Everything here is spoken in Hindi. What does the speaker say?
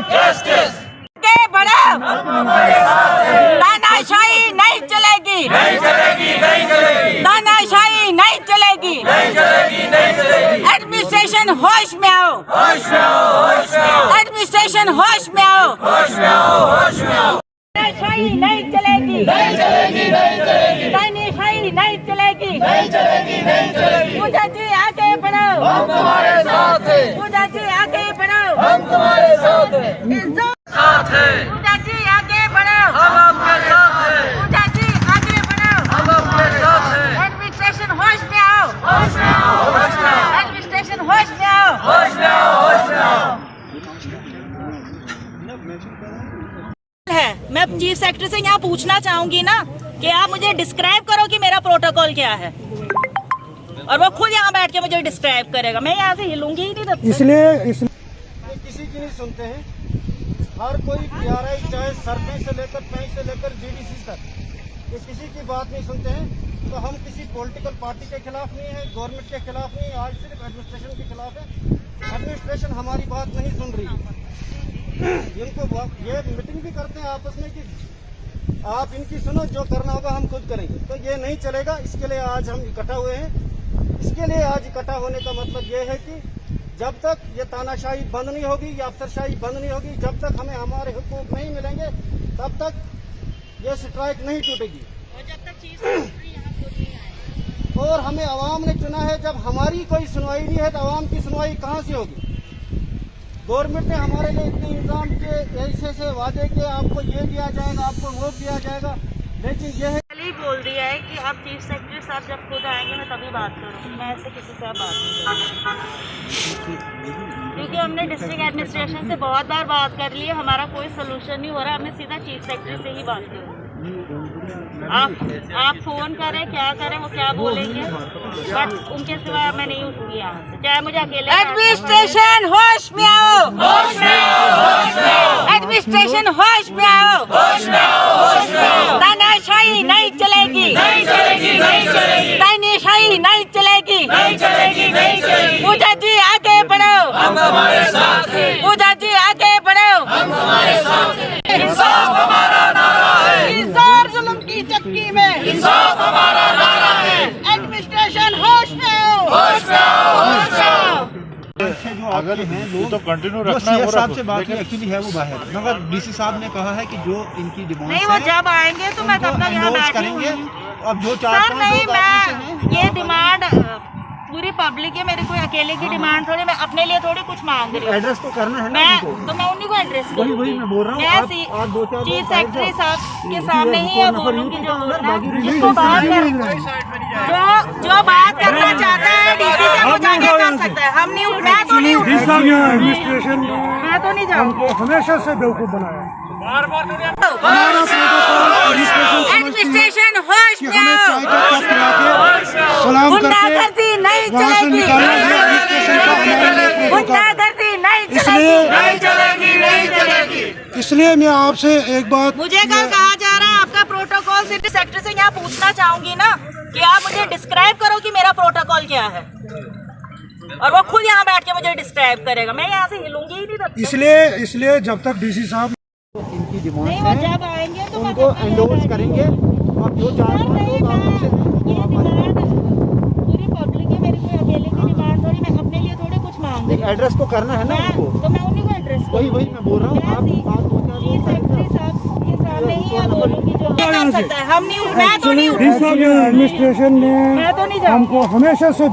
जस्टिस आगे बढ़ो, तानाशाही नहीं चलेगी, तानाशाही नहीं चलेगी, एडमिनिस्ट्रेशन होश में आओ, एडमिनिस्ट्रेशन होश में आओ, तानाशाही नहीं चलेगी, तानाशाही नहीं चलेगी, पूजा जी आगे बढ़ो, हम तुम्हारे साथ हैं, पूजा जी आगे बढ़ो, हम तुम्हारे साथ हैं, साथ हैं, पूजा जी आगे बढ़ो, हम आपके साथ हैं, पूजा जी आगे बढ़ो, हम आपके साथ हैं, एडमिनिस्ट्रेशन होश में आओ, होश में आओ, होश में आओ, एडमिनिस्ट्रेशन होश में आओ, होश में आओ, होश में आओ। है मैं चीफ सेक्रेटरी से यहाँ पूछना चाहूंगी ना कि आप मुझे डिस्क्राइब करो कि मेरा प्रोटोकॉल क्या है, और वो खुद यहाँ बैठ के मुझे डिस्क्राइब करेगा। मैं यहाँ से हिलूंगी ही नहीं तब तक। इसलिए किसी की नहीं सुनते हैं। हर कोई PRI चाहे सरपंच से लेकर पैंच से लेकर GDC तक ये किसी की बात नहीं सुनते हैं। तो हम किसी पॉलिटिकल पार्टी के खिलाफ नहीं है, गवर्नमेंट के खिलाफ नहीं है, आज सिर्फ एडमिनिस्ट्रेशन के खिलाफ है। एडमिनिस्ट्रेशन हमारी बात नहीं सुन रही है। इनको ये मीटिंग भी करते हैं आपस में कि आप इनकी सुनो, जो करना होगा हम खुद करेंगे। तो ये नहीं चलेगा। इसके लिए आज हम इकट्ठा हुए हैं। इसके लिए आज इकट्ठा होने का मतलब ये है कि जब तक ये तानाशाही बंद नहीं होगी, ये अफसरशाही बंद नहीं होगी, जब तक हमें हमारे हुकूक नहीं मिलेंगे, तब तक ये स्ट्राइक नहीं टूटेगी। और जब तक चीफ सेक्रेटरी यहाँ खुद नहीं आए। और हमें आवाम ने चुना है। जब हमारी कोई सुनवाई नहीं है तो आवाम की सुनवाई कहाँ से होगी? गवर्नमेंट ने हमारे लिए इतने इंतजाम किए, ऐसे वादे किए, आपको ये दिया जाएगा, आपको वो दिया जाएगा, लेकिन ये है बोल दिया है कि आप चीफ सेक्रेटरी साहब जब खुद आएंगे मैं तभी बात करूँगी। मैं ऐसे किसी से बात नहीं करूँगी, क्योंकि हमने डिस्ट्रिक्ट एडमिनिस्ट्रेशन से बहुत बार बात कर ली है, हमारा कोई सोल्यूशन नहीं हो रहा। हमें सीधा चीफ सेक्रेटरी से ही बात करूँ। आप फोन करें, क्या करें, वो क्या बोलेंगे, बट उनके सिवा मैं नहीं उठूंगी यहाँ से, चाहे मुझे अकेले। एडमिनिस्ट्रेशन होश में आओ, होश में आओ, होश में आओ, एडमिनिस्ट्रेशन होश में आओ, होश में आओ, होश में आओ। तानाशाही नहीं चलेगी, नहीं चलेगी, नहीं चलेगी, तानाशाही नहीं चलेगी, नहीं चलेगी, नहीं चलेगी। पूजा जी आगे बढ़ो, हम तुम्हारे साथ हैं, पूजा जी आगे बढ़ो, हम तुम्हारे साथ हैं। इंसाफ हमारा नारा है, इंसाफ जुल्म की चक्की में, इंसाफ हमारा नारा है, एडमिनिस्ट्रेशन होश में आओ, होश में आओ, होश में आओ। अगर लोग तो कंटिन्यू जो रखना है, CS वो साहब रखो। से बात एक्चुअली है वो बाहर, मगर DC साहब ने कहा है कि जो इनकी डिमांड नहीं वो जब आएंगे तो मैं तब तक यहाँ बैठी करेंगे। हूँ। अब जो सर नहीं, मैं ये डिमांड पूरी पब्लिक है, मेरी कोई अकेले की डिमांड थोड़ी, मैं अपने लिए थोड़ी कुछ मांग रही हूँ। एड्रेस तो करना है ना मैं उनको। तो मैं उन्हीं को एड्रेस वही मैं बोल रहा हूँ। आप दो चार चीफ लोग सेक्रेटरी साहब के इसी सामने है, ही है नफर बोलूँगी इनकी जो तो बोलना है। बाकी जिसको बात कर जो बात करना चाहता है DC से वो जाके कर सकता है। हम नहीं, मैं तो नहीं उठूंगी। एडमिनिस्ट्रेशन ने मैं तो नहीं जाऊंगी। हमेशा से बेवकूफ बनाया। एडमिनिस्ट्रेशन होश में आओ, सलाम गुंडागर्दी नहीं चलेगी, गुंडागर्दी नहीं चलेगी, नहीं चलेगी, नहीं चलेगी। इसलिए मैं आपसे एक बात मुझे कल कहा जा रहा है आपका प्रोटोकॉल, सिटी सेक्रेटरी से यहाँ पूछना चाहूंगी ना कि आप मुझे डिस्क्राइब करो कि मेरा प्रोटोकॉल क्या है, और वो खुद यहाँ बैठ के मुझे डिस्क्राइब करेगा। मैं यहाँ से हिलूंगी ही नहीं तब तक। इसलिए जब तक DC साहब इनकी डिमांड नहीं वो जब आएंगे तो मैं उनको तब तक यहाँ एंडोर्स बैठी करेंगे। अब जो हूँ। चार सर पांच नहीं, लोग आपसे मैं ये डिमांड पूरी पब्लिक है, मेरी कोई अकेले की डिमांड थोड़ी, मैं अपने लिए थोड़ी कुछ मांग रही हूँ। एड्रेस तो करना है ना मैं उनको। तो मैं उन्हीं को एड्रेस वही मैं बोल रहा हूँ। आप दो चार चीफ लोग सेक्रेटरी साहब के सामने ही है बोलूँगी जो कर सकता है। हम नहीं, मैं तो नहीं उठूंगी। एडमिनिस्ट्रेशन ने मैं तो नहीं जाऊंगी। हमेशा से